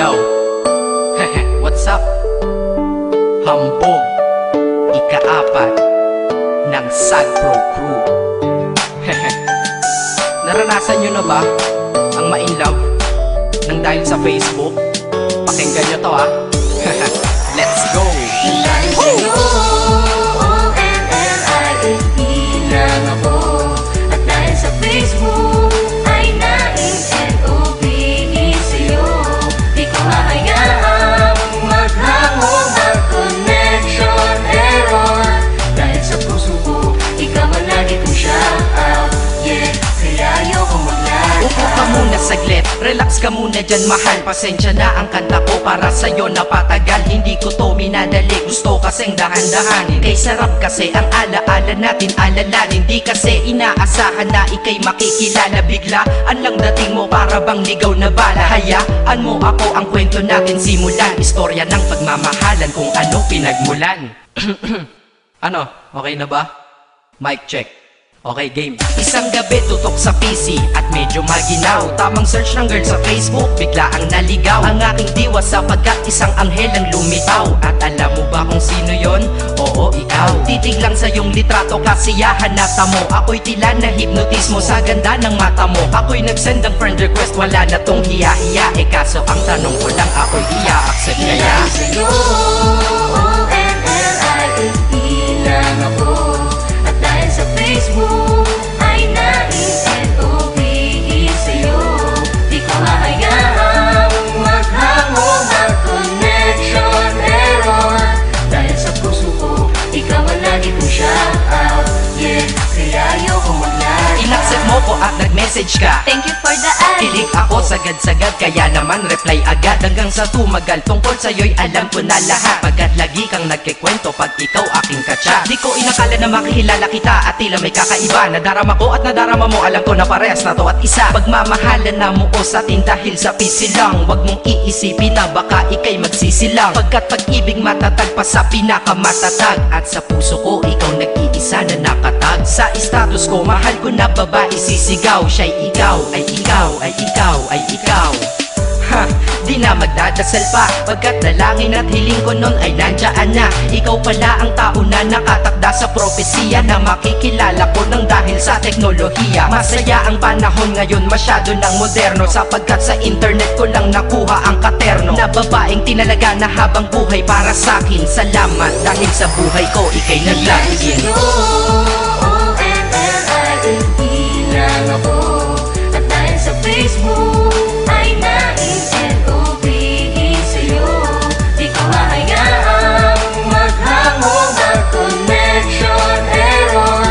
Yo, what's up? Hambog, ika-4 ng Sad Pro Crew. Naranasan nyo na ba ang ma-inlove nang dahil sa Facebook? Pakinggan nyo to ha. Let's go! Lang ako, at dahil sa Facebook ay na-in-N-O-B-E sa'yo. Di ko hahayaang maghango, mag-connection error. Dahil sa puso ko, ikaw ang lagi kong shout out. Yeah, kaya ayoko mag-lag. Upo ka muna saglit, relax ka muna dyan mahal. Pasensya na ang kanta ko para sa'yo napatagal. Hindi ko to minadali, gusto kasing dahan-dahanin. Kay sarap kasi ang alaala natin alalanin. Di kasi inaasahan na ikay makikilala. Biglaan lang dating mo para bang ligaw na bala. Hayaan mo ako ang kwento natin simulan. Istorya ng pagmamahalan kung ano pinagmulan. Ano, okay na ba? Mic check. Okay, game. Isang gabi tutok sa PC at medyo maginaw. Tamang search ng girl sa Facebook, bigla ang naligaw. Ang aking diwa sapagkat isang anghel ang lumitaw. At alam mo ba kung sino yon? Oo, ikaw. Titig lang sa iyong litrato, kasiyahan na tamo. Ako'y tila na hipnotismo sa ganda ng mata mo. Ako'y nagsend ng friend request, wala na tong hiya-hiya. Kaso ang tanong ko lang, ako'y iya-accept kaya? Sa'yo, O-N-L-I-E lang ako. At dahil sa Facebook ay na-in-N-O-B-E sa'yo. Di ko hahayaang maghango, mag-connection error. Dahil sa puso ko, ikaw ang lagi kong shout out. Yeah, kaya ayoko mag-lag. Inaccept mo ko at nag-message ka. Thank you for the ad. Kilig ako sagad-sagad, kaya naman reply agad. Hanggang sa tumagal, tungkol sa'yo'y alam ko na lahat. Pagkat lagi kang nagkikwento pag ikaw aking katsa. Di ko inakala na makikilala kita at tila may kakaiba. Nadarama ko at nadarama mo, alam ko na parehas na to at isa. Pagmamahalan na mo o sa atin dahil sa PC lang. Huwag mong iisipin na baka ikay magsisilang. Pagkat pag-ibig matatag pa sa pinakamatatag. At sa puso ko, ikaw nag-iisa na nakatag. Sa status ko, mahal ko na babae sisigaw. Siya'y ikaw, ay ikaw, ay ikaw, ay ikaw. Ha, di na magdadasal pa. Pagkat dalangin at hiling ko nun ay nandyaan na. Ikaw pala ang tao na nakatakda sa propesiya. Na makikilala ko nang dahil sa teknolohiya. Masaya ang panahon ngayon, masyado ng moderno. Sapagkat sa internet ko lang nakuha ang katerno. Na babaeng tinalaga na habang buhay para sa'kin. Salamat dahil sa buhay ko ikay naglagin. O-N-L-I-E lang ako. At dahil sa Facebook ay na-in-N-O-B-E sa'yo. Di ko hahayaang maghango, mag-connection error.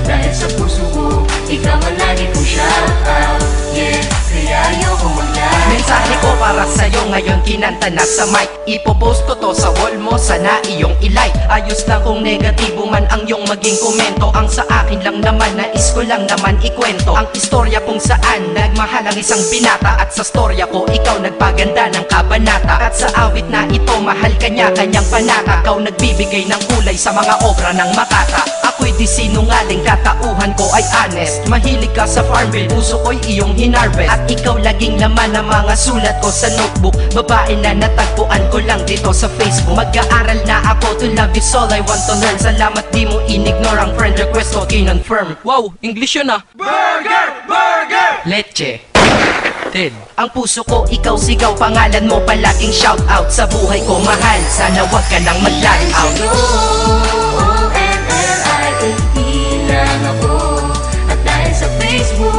Dahil sa puso ko, ikaw ang lagi kong shout out. Yeah, kaya ayoko mag-lag. Mensahe ko para sa'yo ngayon kinanta na sa mic. Ipopost ko to sa wall mo, sana iyong ilike. Ayos lang kung negatibo man ang iyong maging komento. Ang sa akin lang naman, nais ko lang naman ikwento ang istorya kung saan nagmahal ang isang binata. At sa storya ko, ikaw nagpaganda ng kabanata. At sa awit na ito, mahal kanya kanyang panata. Ikaw nagbibigay ng kulay sa mga obra ng Makata. Ako'y di sinungaling, katauhan ko ay honest. Mahilig ka sa farm bill, puso ko'y iyong hinarvest. At ikaw laging laman ng mga sulat ko sa notebook. Babae na natagpuan ko lang dito sa Facebook. Mag-aaral na ako, to love is all I want to learn. Salamat di mo inignore ang friend request ko, kinonfirm. Wow, English yun ah. Burger! Burger! Leche. Ted. Ang puso ko, ikaw sigaw, pangalan mo palaging shout out. Sa buhay ko mahal, sana wag ka nang mag-lag out. O-N-L-I-E lang ako. At dahil sa Facebook